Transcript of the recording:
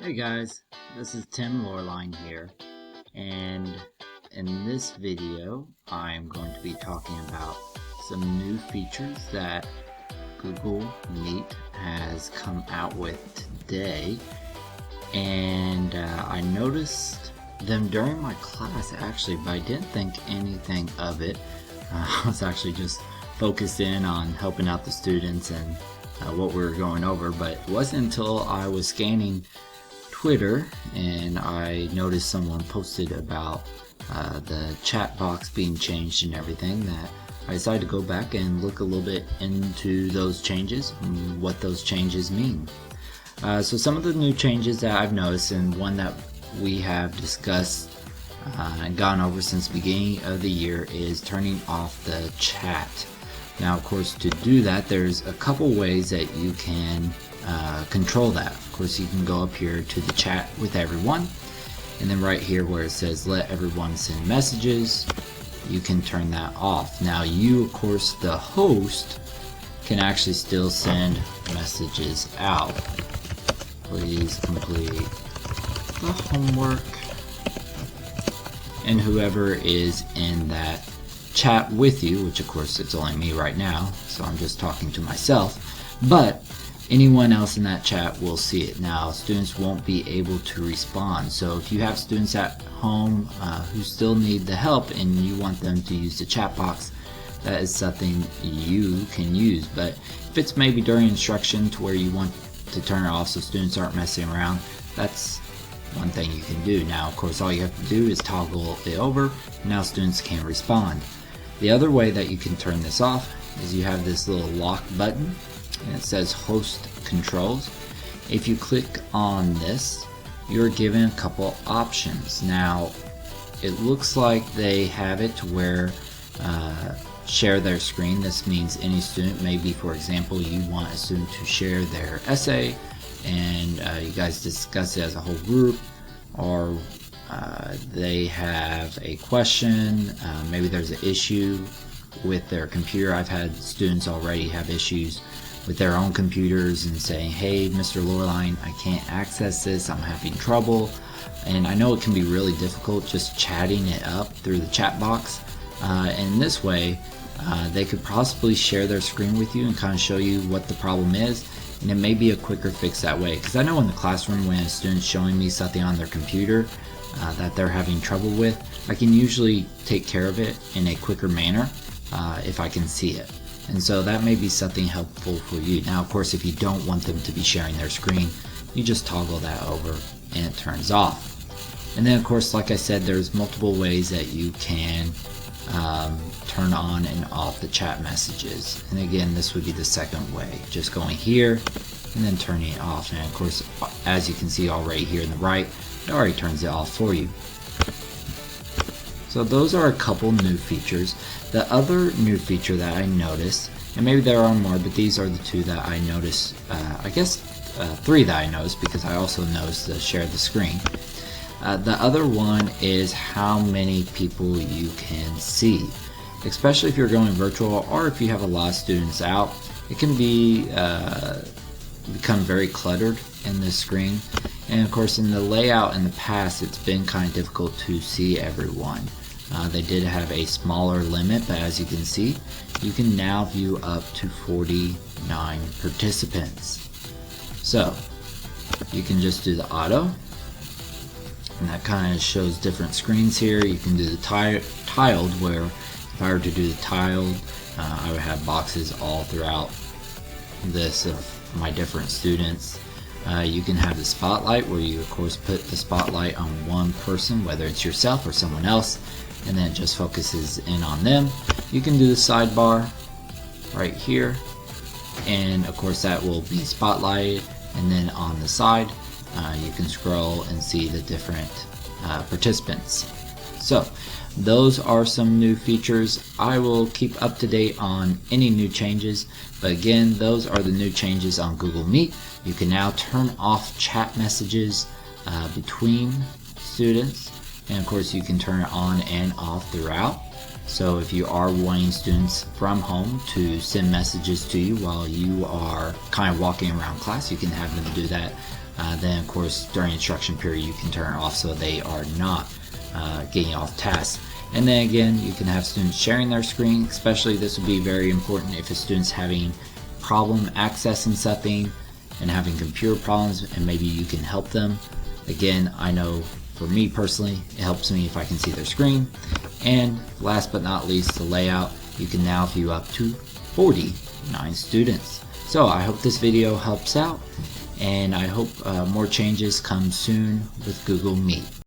Hey guys, this is Tim Loreline here, and in this video I'm going to be talking about some new features that Google Meet has come out with today, and I noticed them during my class actually, but I didn't think anything of it. I was actually just focused in on helping out the students and what we were going over, but it wasn't until I was scanning Twitter and I noticed someone posted about the chat box being changed and everything that I decided to go back and look a little bit into those changes and what those changes mean. So some of the new changes that I've noticed, and one that we have discussed and gone over since the beginning of the year, is turning off the chat. Now, of course, to do that, there's a couple ways that you can control that. Of course, you can go up here to the chat with everyone, and then right here where it says let everyone send messages, you can turn that off. Now you, of course, the host, can actually still send messages out. Please complete the homework, and whoever is in that chat with you, which of course it's only me right now, so I'm just talking to myself, but anyone else in that chat will see it. Now, students won't be able to respond, so if you have students at home who still need the help and you want them to use the chat box, that is something you can use. But if it's maybe during instruction to where you want to turn it off so students aren't messing around, that's one thing you can do. Now, of course, all you have to do is toggle it over. Now students can respond. The other way that you can turn this off is you have this little lock button, and it says host controls. If you click on this, you're given a couple options. Now, it looks like they have it to where share their screen. This means any student, maybe for example you want a student to share their essay and you guys discuss it as a whole group, or they have a question, maybe there's an issue with their computer. I've had students already have issues with their own computers and saying, hey, Mr. Loreline, I can't access this, I'm having trouble. And I know it can be really difficult just chatting it up through the chat box. And this way, they could possibly share their screen with you and kind of show you what the problem is. And it may be a quicker fix that way. Because I know in the classroom when a student's showing me something on their computer that they're having trouble with, I can usually take care of it in a quicker manner if I can see it. And so that may be something helpful for you. Now, of course, if you don't want them to be sharing their screen, you just toggle that over and it turns off. And then, of course, like I said, there's multiple ways that you can turn on and off the chat messages. And again, this would be the second way, just going here and then turning it off. And of course, as you can see already here in the right, it already turns it off for you. So those are a couple new features. The other new feature that I noticed, and maybe there are more, but these are the two that I noticed, I guess three that I noticed, because I also noticed the share the screen. The other one is how many people you can see, especially if you're going virtual or if you have a lot of students out. It can be become very cluttered in this screen, and of course in the layout in the past it's been kind of difficult to see everyone. They did have a smaller limit, but as you can see, you can now view up to 49 participants. So you can just do the auto, and that kind of shows different screens here. You can do the tiled, where if I were to do the tiled, I would have boxes all throughout this of my different students. You can have the spotlight, where you of course put the spotlight on one person, whether it's yourself or someone else, and then it just focuses in on them. You can do the sidebar right here, and of course that will be spotlighted, and then on the side you can scroll and see the different participants. So those are some new features. I will keep up to date on any new changes, but again, those are the new changes on Google Meet. You can now turn off chat messages between students, and of course you can turn it on and off throughout. So if you are wanting students from home to send messages to you while you are kind of walking around class, you can have them do that Then of course during instruction period you can turn it off so they are not getting off task. And then again, you can have students sharing their screen, especially this would be very important if a student's having problem accessing something and having computer problems, and maybe you can help them. Again, I know for me personally, it helps me if I can see their screen. And last but not least, the layout. You can now view up to 49 students. So I hope this video helps out, and I hope more changes come soon with Google Meet.